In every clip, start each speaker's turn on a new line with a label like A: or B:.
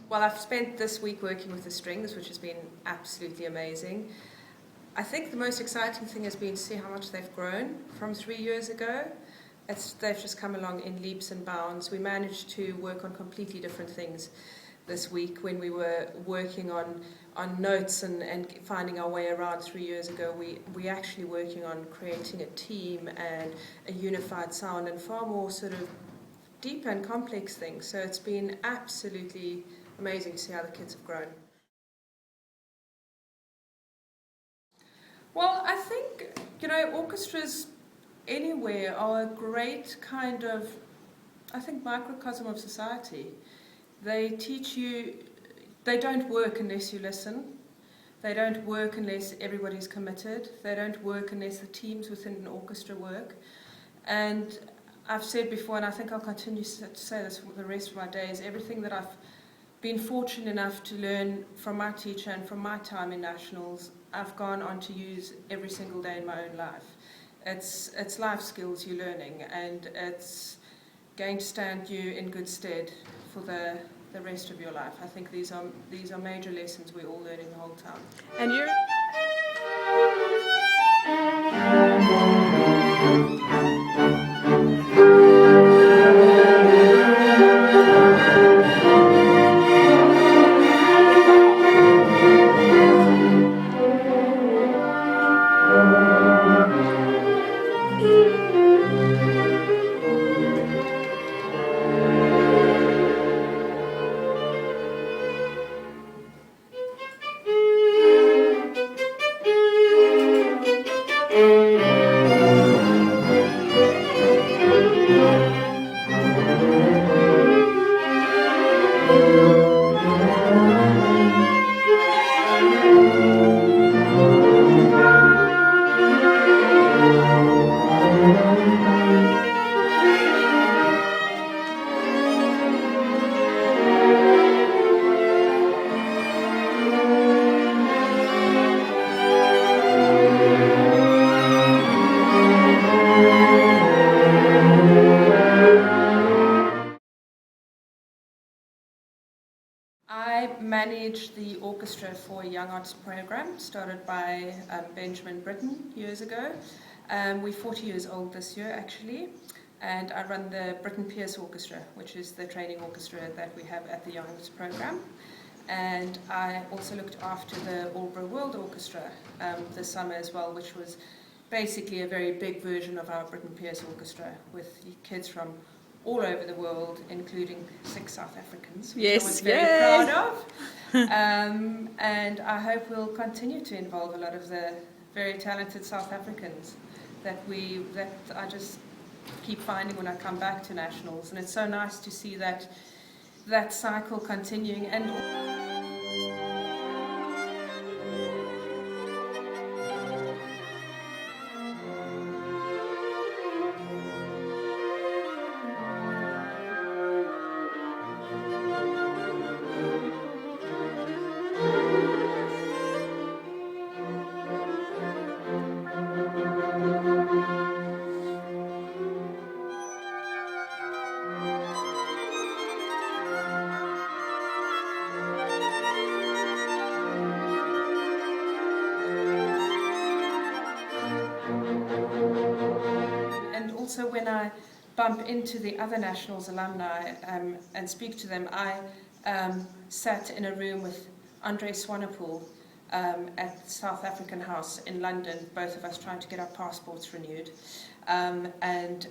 A: Well, I've spent this week working with the strings, which has been absolutely amazing. I think the most exciting thing has been to see how much they've grown from 3 years ago. They've just come along in leaps and bounds. We managed to work on completely different things this week. When we were working on notes and finding our way around 3 years ago, we actually working on creating a team and a unified sound and far more sort of deep and complex things. So it's been absolutely amazing to see how the kids have grown. Well, I think, orchestras anywhere are a great kind of, I think, microcosm of society. They teach you, they don't work unless you listen. They don't work unless everybody's committed. They don't work unless the teams within an orchestra work. And I've said before, and I think I'll continue to say this for the rest of my days, everything that I've been fortunate enough to learn from my teacher and from my time in Nationals, I've gone on to use every single day in my own life. It's life skills you're learning, and it's going to stand you in good stead for the rest of your life. I think these are major lessons we're all learning the whole time.
B: And you're...
A: I managed the orchestra for a young arts program started by Benjamin Britten years ago. We're 40 years old this year actually, and I run the Britten-Pears Orchestra, which is the training orchestra that we have at the young arts program. And I also looked after the Aldeburgh World Orchestra this summer as well, which was basically a very big version of our Britten-Pears Orchestra with kids from all over the world, including 6 South Africans, which I was very proud of. And I hope we'll continue to involve a lot of the very talented South Africans that I just keep finding when I come back to Nationals. And it's so nice to see that cycle continuing. And also when I bump into the other Nationals alumni and speak to them, I sat in a room with Andre Swanepoel at South African House in London, both of us trying to get our passports renewed, and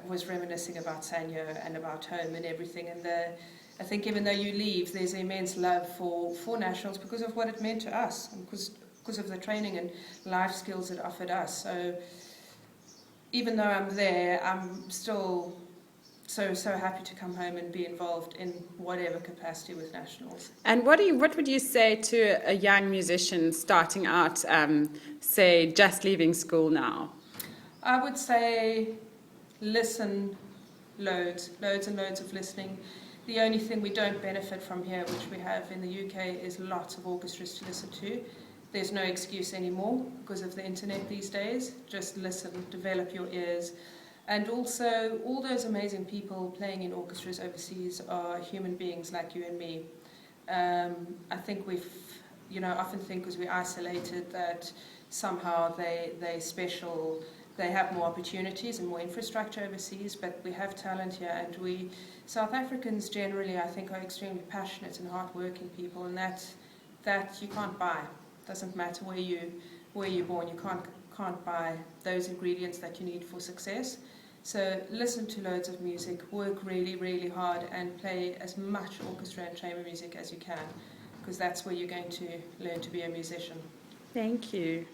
A: was reminiscing about Sanyo and about home and everything. And I think even though you leave, there's immense love for Nationals because of what it meant to us, and because of the training and life skills it offered us. So even though I'm there, I'm still so happy to come home and be involved in whatever capacity with Nationals.
B: And what would you say to a young musician starting out, say, just leaving school now?
A: I would say listen loads and loads of listening. The only thing we don't benefit from here, which we have in the UK, is lots of orchestras to listen to. There's no excuse anymore because of the internet these days. Just listen, develop your ears. And also, all those amazing people playing in orchestras overseas are human beings like you and me. I think often think because we're isolated that somehow they're special, they have more opportunities and more infrastructure overseas, but we have talent here, and we South Africans generally, I think, are extremely passionate and hardworking people, and that you can't buy. Doesn't matter where you're born, you can't buy those ingredients that you need for success. So listen to loads of music, work really, really hard, and play as much orchestra and chamber music as you can, because that's where you're going to learn to be a musician.
B: Thank you.